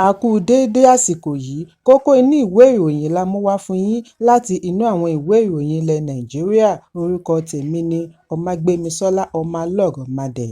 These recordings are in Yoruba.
A kú déédé àsìkò yìí, kókó inú ìwé ìròyìn la mú wá fún yín láti inú àwọn ìwé ìròyìn ilẹ̀ Nàìjíríà. Orúkọ tèmi ni Ọmágbémisọ́lá Ọmọlọ́rọ̀mádé.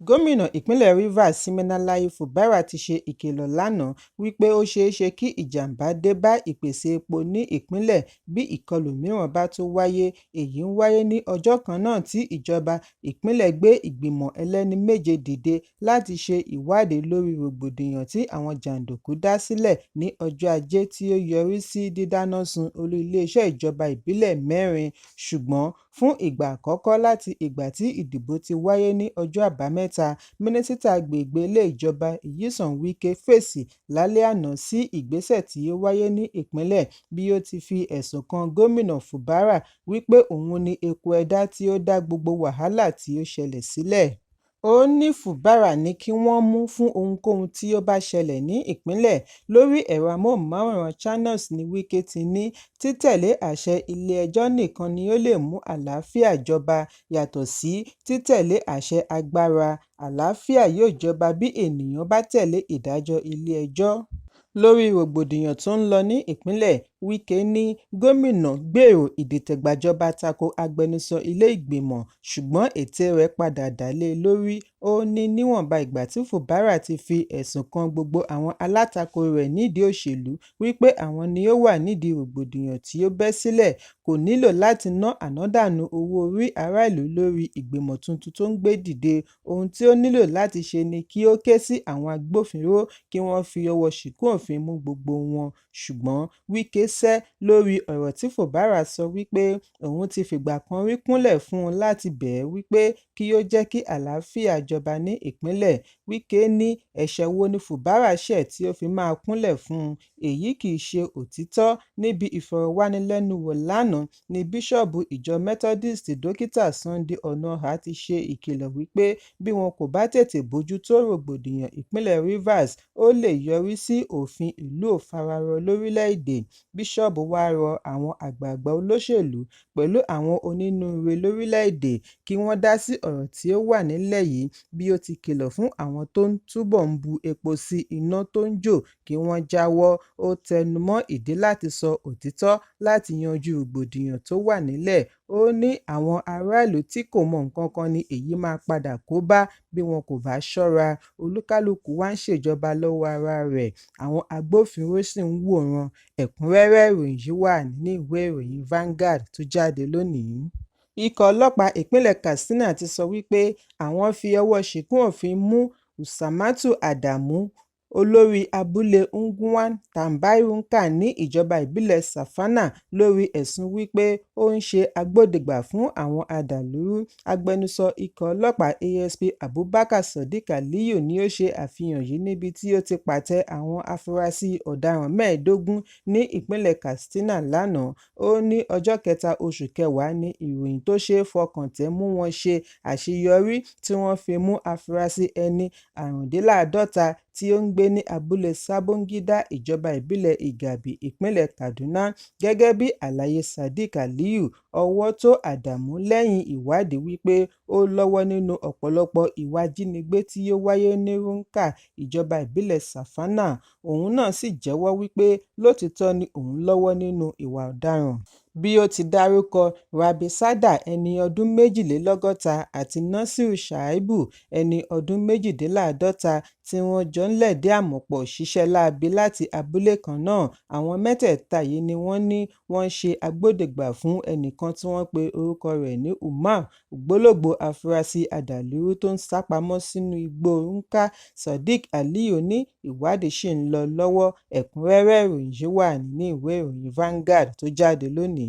Gómìnà ìpínlẹ̀ Rivers Siminalayi Fubara ti ṣe ìkìlọ̀ lánàá wípé ó ṣeé ṣe kí ìjàmbá dé bá ìpèsè epo ní ìpínlẹ̀ bí ìkọlù mìíràn bá tún wáyé. Èyí ń wáyé ní ọjọ́ kan náà tí ìjọba ìpínlẹ̀ gbé ìgbìmọ̀ ẹlẹ́ni méje dìde láti ṣe ìwádìí lórí rògbòdìyàn tí àwọn jàǹdùkú dá sílẹ̀ ní ọjọ́ Ajé tí ó yọrí sí dídáná sun olú iléeṣẹ́ ìjọba ìbílẹ̀ 4. Ṣùgbọ́n fún ìgbà àkọ́kọ́ láti ìgbà tí ìdìbò ti wáyé ní ọjọ́ Àbámẹ́ta, mínísítà agbègbè ilé ìjọba Nyesom Wike fèsì lálẹ́ àná sí ìgbésẹ̀ tí ó wáyé ní ìpínlẹ̀ bí ó ti fi ẹ̀sùn kan gómìnà Fubara wípé òun ni eku ẹ̀dá tí ó dá gbogbo wàhálà tí ó ṣẹlẹ̀ sílẹ̀. Ó ní Fubara ní kí wọ́n mú fún ohunkóhun tí ó bá ṣẹlẹ̀ ní ìpínlẹ̀. Lórí ẹ̀rọ amóhùnmáwòrán Channels ni Wike ti ní títẹ̀lé àṣẹ ilé-ẹjọ́ nìkan ni ó lè mú àlàáfíà jọba, yàtọ̀ sí títẹ̀lé àṣẹ agbára. Àlàáfíà yóò jọba bí ènìyàn bá tẹ̀lé ìdájọ́ ilé-ẹjọ́. Lórí rògbòdìyàn tó ń lọ ní ìpínlẹ̀, Wike ní gómìnà gbèrò ìdìtẹ̀gbàjọba tako agbẹnusọ ilé ìgbìmọ̀, ṣùgbọ́n ète rẹ̀ padà dá lé lórí. Ó ní níwọ̀nba ìgbà tí Fubara ti fi ẹ̀sùn kan gbogbo àwọn alátakò rẹ̀ nídìí òṣèlú wípé àwọn ni ó wà nídìí rògbòdìyàn tí ó bẹ́ sílẹ̀, kò nílò láti ná ànádànù owó orí aráàlú lórí ìgbìmọ̀ tuntun tó ń gbé dìde. Ohun tí ó nílò láti ṣe ni kí ó ké sí àwọn agbófinró kí wọ́n fi ọwọ́ ṣìkún òfin mú gbogbo wọn. Ṣùgbọ́n Wike sẹ́ lórí ọ̀rọ̀ tí Fubara sọ wípé òun ti fìgbà kan rí kúnlẹ̀ fún un láti bẹ̀ ẹ́ wípé kí ó jẹ́ kí àlàáfíà jọba ní ìpínlẹ̀. Wike ní ẹ̀ṣẹ̀ wo ni Fubara ṣẹ̀ tí ó fi máa kúnlẹ̀ fún un? Èyí kì í ṣe òtítọ́. Níbi ìfọ̀rọ̀wánilẹ́nuwò lánàá ni bíṣọ̀bù ìjọ Methodist Dókítà Sunday Onoha ti ṣe ìkìlọ̀ wípé bí wọn kò bá tètè bójútó rògbòdìyàn ìpínlẹ̀ Rivers, ó lè yọrí sí òfin ìlú òfararọ lórílẹ̀-èdè. Bíṣọ̀bù wá rọ àwọn àgbààgbà olóṣèlú pẹ̀lú àwọn onínúure lórílẹ̀-èdè kí wọ́n dá sí ọ̀rọ̀ tí ó wà nílẹ̀ yìí bí ó ti kìlọ̀ fún àwọn tó ń túbọ̀ ń bu epo sí iná tó ń jó kí wọ́n jáwọ́. Ó tẹnumọ́ ìdí láti sọ òtítọ́ láti yanjú rògbòdìyàn tó wà nílẹ̀. Ó ní àwọn aráàlú tí kò mọ nǹkan kan ni èyí máa padà kó bá bí wọn kò bá ṣọ́ra. Olúkálùkù wá ń ṣèjọba lọ́wọ́ ara rẹ̀, àwọn agbófinró sì ń wòran. Ẹ̀kúnrẹ́rẹ́ ìròyìn yìí wà nínú ìwé ìròyìn Vanguard tó jáde lónìí. Ikọ̀ ọlọ́pàá ìpínlẹ̀ Katsina ti sọ wípé àwọn fi ọwọ́ ṣìkún òfin mú Usamatu Adamu, olórí abúlé Ungwan Tambarinka ní ìjọba ìbílẹ̀ Savannah lórí ẹ̀sùn wípé ó ń ṣe agbódegbà fún àwọn adàlúrú. Agbẹnusọ ikọ̀ ọlọ́pàá ASP Abubakar Sadiq Aliyu ni ó ṣe àfihàn yìí níbi tí ó ti pàtẹ àwọn afurasí ọ̀daràn 15 ní ìpínlẹ̀ Katsina lánàá. Ó ní ọjọ́ 3 oṣù kẹwàá ni ìròyìn tó ṣe é fọkàn tẹ̀ mú wọn ṣe àṣeyọrí tí wọ́n fi mú afurasí ẹni 55 tí ó ń gbé ní abúlé Sabongida ìjọba ìbílẹ̀ Igabi ìpínlẹ̀ Kaduna. Gẹ́gẹ́ bí àlàyé Sadiq Aliyu, ọwọ́ tó Adamu lẹ́yìn ìwádìí wípé ó lọ́wọ́ nínú ọ̀pọ̀lọpọ̀ ìwà jínigbé tí ó wáyé ní Runka ìjọba ìbílẹ̀ Savannah. Òun náà sì jẹ́wọ́ wípé lótìítọ́ ni òun lọ́wọ́ nínú ìwà ọ̀daràn. Bí ó ti dárúkọ Rabi Sada ẹni ọdún 62 àti Nasiru Shaibu ẹni ọdún 52 tí wọ́n jọ ń lẹ̀dí àmọ̀pọ̀ ṣiṣẹ́ láabi láti abúlé kan náà. Àwọn mẹ́tẹ̀ẹ̀ta yìí ni wọ́n ní wọ́n ṣe agbódegbà fún ẹnìkan tí wọ́n pe orúkọ rẹ̀ ní Umar, ògbólógbòó afurasí adàlúrú tó ń sápamọ́ sínú igbó Runka. Sadiq Aliyu ní ìwádìí ṣì ń lọ lọ́wọ́. Ẹ̀kúnrẹ́rẹ́ ìròyìn yìí wà nínú ìwé ìròyìn Vanguard tó jáde lónìí.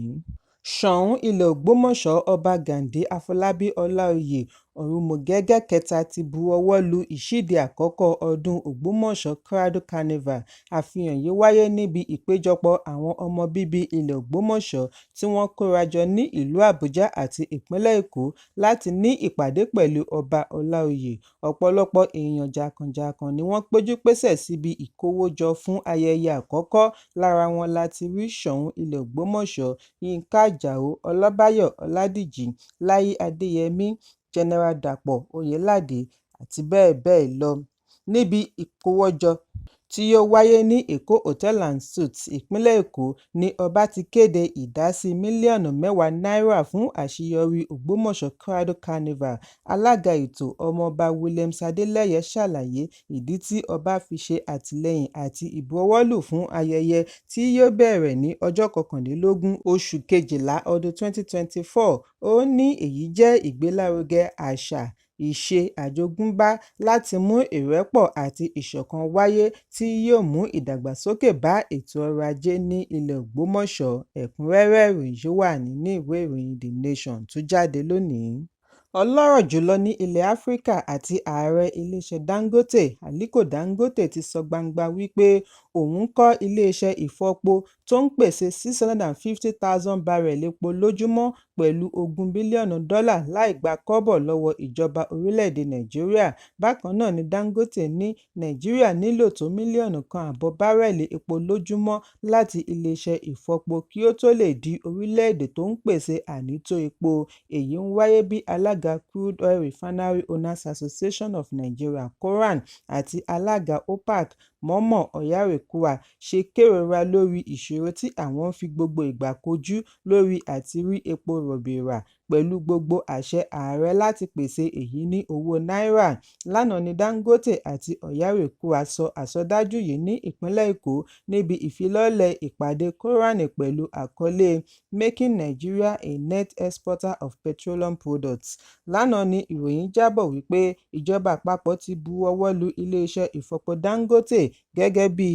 Ṣọ̀ún ilẹ̀ Ògbómọ̀ṣọ́ Ọba Gàndé Afọlábí Ọláoyè Ọ̀rúnmọ̀gẹ̀gẹ̀ kẹta ti bu ọwọ́ lu ìṣíde àkọ́kọ́ ọdún Ògbómọ̀ṣọ́ Cradle Carnival. Àfihàn yìí wáyé níbi ìpéjọpọ̀ àwọn ọmọ bíbí ilẹ̀ Ògbómọ̀ṣọ́ tí wọ́n kórajọ ní ìlú Àbújá àti ìpínlẹ̀ Èkó láti ní ìpàdé pẹ̀lú Ọba Ọláoyè. Ọ̀pọ̀lọpọ̀ èèyàn jàǹkànjàǹkàn ni wọ́n péjú pésẹ̀ síbi ìkówójọ fún ayẹyẹ àkọ́kọ́. Lára wọn láti rí Ṣọ̀ún ilẹ̀ Ògbómọ̀ṣọ́, Yínká Àjàó, Ọlábáyọ̀ Ọládìjí, Láyí Adéyẹmí, General Dàpọ̀ Oyèládé àti bẹ́ẹ̀ bẹ́ẹ̀ lọ. Níbi ìkówójọ tí yóò wáyé ní Èkó Hotel and Suites ìpínlẹ̀ Èkó ni ọba ti kéde ìdásí mílíọ̀nù $10 fún àṣeyọrí Ògbómọ̀ṣọ́ Cradle Carnival. Alága ètò Ọmọọba Williams Adeleye ṣàlàyé ìdí tí ọba fi ṣe àtìlẹ́yìn àti ìbuwọ́lù fún ayẹyẹ tí yóò bẹ̀rẹ̀ ní ọjọ́ 21 oṣù Kejìlá ọdún 2024. Ó ní èyí jẹ́ ìgbélárugẹ àṣà ìṣe àjogúnbá láti mú ìrẹ́pọ̀ àti ìṣọ̀kan wáyé tí yóò mú ìdàgbàsókè bá ètò ọrọ̀ ajé ní ilẹ̀ Ògbómọ̀ṣọ́. Ẹ̀kúnrẹ́rẹ́ ìròyìn wà nínú ìwé ìròyìn The Nation tó jáde lónìí. Ọlọ́rọ̀ jùlọ ní ilẹ̀ Áfíríkà àti ààrẹ iléeṣẹ́ Dangote, Aliko Dangote ti sọ gbangba wípé òun ń kọ́ iléeṣẹ́ ìfọpo tó ń pèsè 650,000 barrel epo lójúmọ́ pẹ̀lú $20 bílíọ̀nù láì gba kọ́bọ̀ lọ́wọ́ ìjọba orílẹ̀-èdè Nàìjíríà. Bákan náà ni Dangote ní Nàìjíríà nílò tó 1.5 mílíọ̀nù bárẹ́ẹ̀lì epo lójúmọ́ láti iléeṣẹ́ ìfọpo kí ó tó lè di orílẹ̀-èdè tó ń pèsè ànító epo. Èyí ń wáyé bí alága Crude Oil Refinery Owners Association of Nigeria (CORAN) àti alága OPAC Mọ́mọ́ Ọ̀yárèkúà ṣe kérora lórí ìṣòro tí àwọn ń fi gbogbo ìgbà kojú lórí àti rí epo rọ̀bì rà pẹ̀lú gbogbo àṣẹ ààrẹ láti pèsè èyí ní owó náírà. Lánàá ni Dangote àti Ọ̀yárèkúà sọ àsọdájú yìí ní ìpínlẹ̀ Èkó níbi ìfilọ́lẹ̀ ìpàdé CORAN pẹ̀lú àkọlé Making Nigeria a Net Exporter of Petroleum Products. Lánàá ni ìròyìn jábọ̀ wípé ìjọba àpapọ̀ ti buwọ́ lu iléeṣẹ́ ìfọpo Dangote gẹ́gẹ́ bí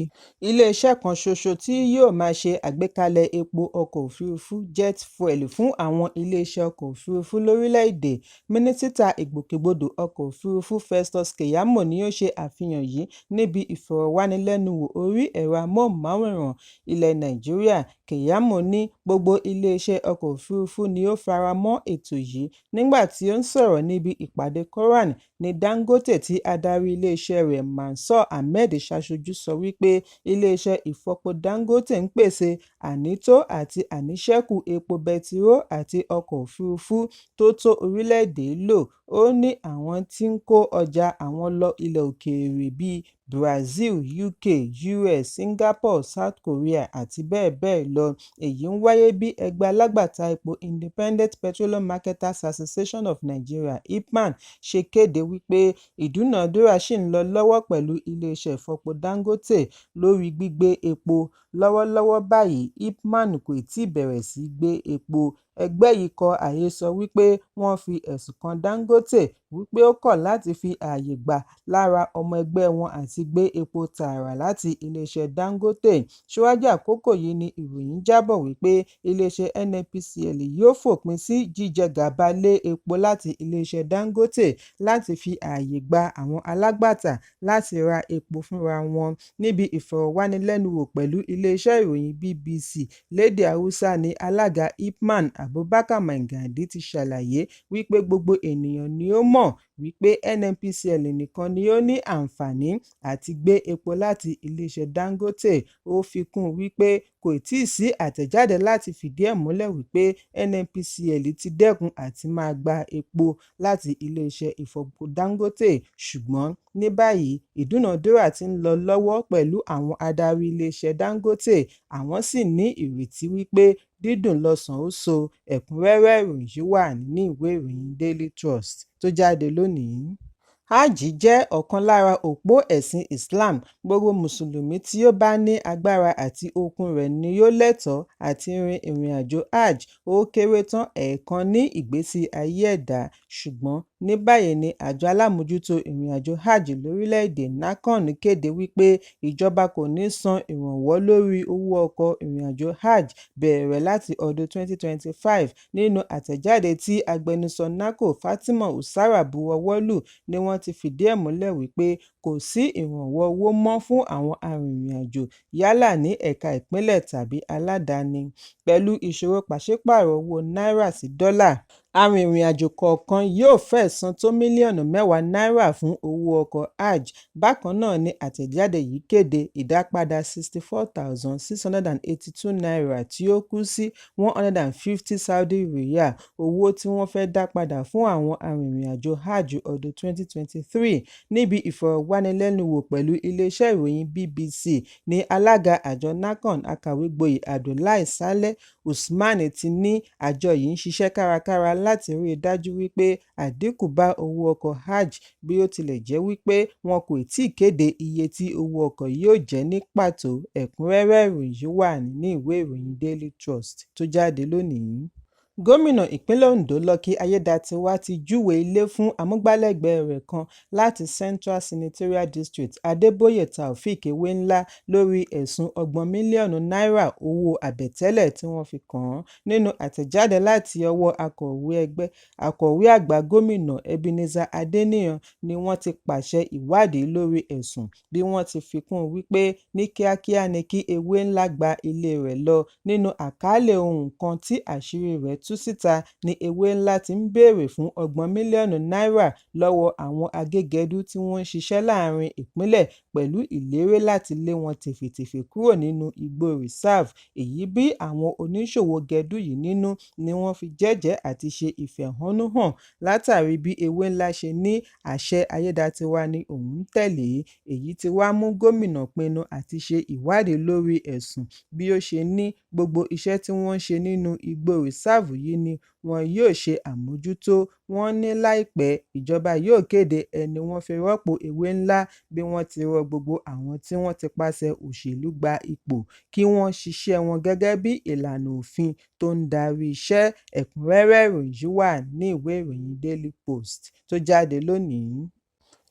iléeṣẹ́ kan ṣoṣo tí yóò máa ṣe àgbékalẹ̀ epo ọkọ̀ òfurufú jet fuel fún àwọn iléeṣẹ́ ọkọ̀ òfurufú lórílẹ̀-èdè. Mínísítà ìgbòkègbodò ọkọ̀ òfurufú Festus Keyamo ni ó ṣe àfihàn yìí níbi ìfọ̀rọ̀wánilẹ́nuwò orí ẹ̀rọ amóhùnmáwòrán ilẹ̀ Nàìjíríà. Keyamo ní gbogbo iléeṣẹ́ ọkọ̀ òfurufú ni ó fara mọ́ ètò yìí. Nígbà tí ó ń sọ̀rọ̀ níbi ìpàdé CORAN ní Dangote tí adarí iléeṣẹ́ rẹ̀ Mansour Ahmed ṣaṣojú sọ wípé iléeṣẹ́ ìfọpo Dangote ń pèsè ànító àti àníṣẹ́kù epo bẹtiró àti ọkọ̀ òfurufú tó orílẹ̀-èdè lò. Ó ní àwọn tí ń kó ọjà àwọn lọ ilẹ̀ òkèèrè bíi Brazil, UK, US, Singapore, South Korea àti bẹ́ẹ̀ bẹ́ẹ̀ lọ. Èyí ń wáyé bí ẹgbẹ́ alágbàtà epo Independent Petroleum Marketers Association of Nigeria (IPMAN) ṣe kéde wípé ìdúnàádúrà ṣì ń lọ lọ́wọ́ pẹ̀lú iléeṣẹ́ ìfọpo Dangote lórí gbígbé epo. Lọ́wọ́lọ́wọ́ báyìí, IPMAN kò tíì bẹ̀rẹ̀ sí gbé epo. Ẹgbẹ́ yìí kọ àhesọ wípé wọ́n fi ẹ̀sùn kan Dangote wípé ó kọ̀ láti fi ààyè gbà lára ọmọ ẹgbẹ́ wọn àti gbé epo tààrà láti iléeṣẹ́ Dangote. Síwájú àkókò yìí ni ìròyìn jábọ̀ wípé iléeṣẹ́ NNPCL yóò fòpin sí jíjẹ gàba lé epo láti iléeṣẹ́ Dangote láti fi ààyè gba àwọn alágbàtà láti ra epo fúnra wọn. Níbi ìfọ̀rọ̀wánilẹ́nuwò pẹ̀lú iléeṣẹ́ ìròyìn BBC lédè Haúsá ni alága IPMAN Abubakar Maingandi ti ṣàlàyé wípé gbogbo ènìyàn ni ó mọ̀ wípé NNPCL nìkan ni ó ní àǹfààní àti gbé epo láti iléeṣẹ́ Dangote. Ó fi kún wípé kò tíì sí àtẹ̀jáde láti fìdí ẹ̀ múlẹ̀ wípé NNPCL ti dẹ́kun àti máa gba epo láti iléeṣẹ́ ìfọpo Dangote. Ṣùgbọ́n ní báyìí ìdúnàádúrà ti ń lọ lọ́wọ́ pẹ̀lú àwọn adarí iléeṣẹ́ Dangote. Àwọn sì ní ìrètí wípé dídùn lọ́sàn ó so. Ẹ̀kúnrẹ́rẹ́ ìròyìn yìí wà nínú ìwé ìròyìn Daily Trust tó jáde lónìí. Hajj jẹ́ ọ̀kan lára òpó ẹ̀sìn Islam. Gbogbo Mùsùlùmí tí ó bá ní agbára àti okun rẹ̀ ni yóò lẹ́tọ̀ọ́ àti rin ìrìn àjò Hajj ó kéré tán ẹ̀ẹ̀kan ní ìgbésí ayé ẹ̀dá. Ṣùgbọ́n ní báyìí ni àjọ alámòjútó ìrìn àjò Hajj lórílẹ̀-èdè NACON kéde wípé ìjọba kò ní san ìrànwọ́ lórí owó ọkọ̀ ìrìn àjò Hajj bẹ̀rẹ̀ láti ọdún 2025. Nínú àtẹ̀jáde tí agbẹnusọ NACO Fatima Usara buwọ́wọ́ lù ni wọ́n ti fìdí ẹ̀ múlẹ̀ wípé kò sí ìrànwọ́ owó mọ́ fún àwọn arìnrìn-àjò yálà ní ẹ̀ka ìpínlẹ̀ tàbí aládàáni. Pẹ̀lú ìṣòro pàṣípààrọ̀ owó náírà sí dọ́là, arìnrìn-àjò kọ̀ọ̀kan yóò fẹ́ẹ̀ san tó mílíọ̀nù 10 náírà fún owó ọkọ̀ hajj. Bákan náà ni àtẹ̀jáde yìí kéde ìdápadà 64,682 náírà tí ó kù sí 150 Saudi riyal owó tí wọ́n fẹ́ dá padà fún àwọn arìnrìn-àjò hajj ọdún 2023. Níbi ìfọ̀rọ̀wánilẹ́nuwò pẹ̀lú iléeṣẹ́ ìròyìn BBC ní alága àjọ NACON akàwé-gboyè Abdullahi Saleh Usman ti ní àjọ yìí ń ṣiṣẹ́ kárakára láti rí i dájú wípé àdínkù bá owó ọkọ̀ hajj, bí ó tilẹ̀ jẹ́ wípé wọn kò tíì kéde iye tí owó ọkọ̀ yóò jẹ́ ní pàtó. Ẹ̀kúnrẹ́rẹ́ ìròyìn yìí wà nínú ìwé ìròyìn Daily Trust tó jáde lónìí. Gómìnà ìpínlẹ̀ Ondo Lucky Ayédatiwa ti júwe ilé fún amúgbálẹ́gbẹ̀ẹ́ rẹ̀ kan láti Central Senatorial District Adébóyè Taofeek Ewéńlá lórí ẹ̀sùn 30 mílíọ̀nù náírà owó àbẹ̀tẹ́lẹ̀ tí wọ́n fi kàn án. Nínú àtẹ̀jáde láti ọwọ́ akọ̀wé àgbà gómìnà Ebenezer Adéníran ni wọ́n ti pàṣẹ ìwádìí lórí ẹ̀sùn, bí wọ́n ti fi kún un wípé ní kíákíá ni kí Ewéńlá gba ilé rẹ̀ lọ. Nínú àkàálẹ̀ ohun kan tí àṣírí rẹ̀ tú síta ni Ewéńlá ti ń béèrè fún 30 mílíọ̀nù náírà lọ́wọ́ àwọn agégẹdú tí wọ́n ń ṣiṣẹ́ láàrin ìpínlẹ̀ pẹ̀lú ìlérí láti lé wọn tèfètèfè kúrò nínú igbó reserve. Èyí bí àwọn oníṣòwò gẹdú yìí nínú ni wọ́n fi jẹ́jẹ̀ẹ́ àti ṣe ìfẹ̀hónúhàn látàrí bí Ewéńlá ṣe ní àṣẹ Ayédatiwa ni òun ń tẹ̀lé. Èyí ti wá mú gómìnà pinnu àti ṣe ìwádìí lórí ẹ̀sùn bí ó ṣe ní gbogbo iṣẹ́ tí wọ́n ń ṣe nínú igbó reserve yìí ni wọn yóò ṣe àmójútó. Wọ́n ní láìpẹ́ ìjọba yóò kéde ẹni wọ́n fi rọ́pò Ewéńlá, bí wọ́n ti rọ gbogbo àwọn tí wọ́n ti pàṣẹ òṣèlú gba ipò kí wọ́n ṣiṣẹ́ wọn gẹ́gẹ́ bí ìlànà òfin tó ń darí iṣẹ́. Ẹ̀kúnrẹ́rẹ́ ìròyìn yìí wà ní ìwé ìròyìn Daily Post tó jáde lónìí.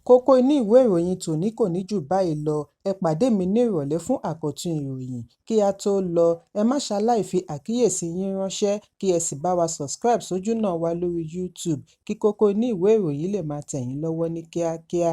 Kókó inú ìwé ìròyìn tòní kò ní jù báyìí lọ. Ẹ pàdé mi ní ìrọ̀lẹ́ fún àkọ́tún ìròyìn. Kí a tó lọ, ẹ má ṣaláì fi àkíyèsí yín ránṣẹ́ kí ẹ sì bá wa subscribe sójú náà wa lórí YouTube kí kókó inú ìwé ìròyìn lè máa tẹ̀ yín lọ́wọ́ ní kíákíá.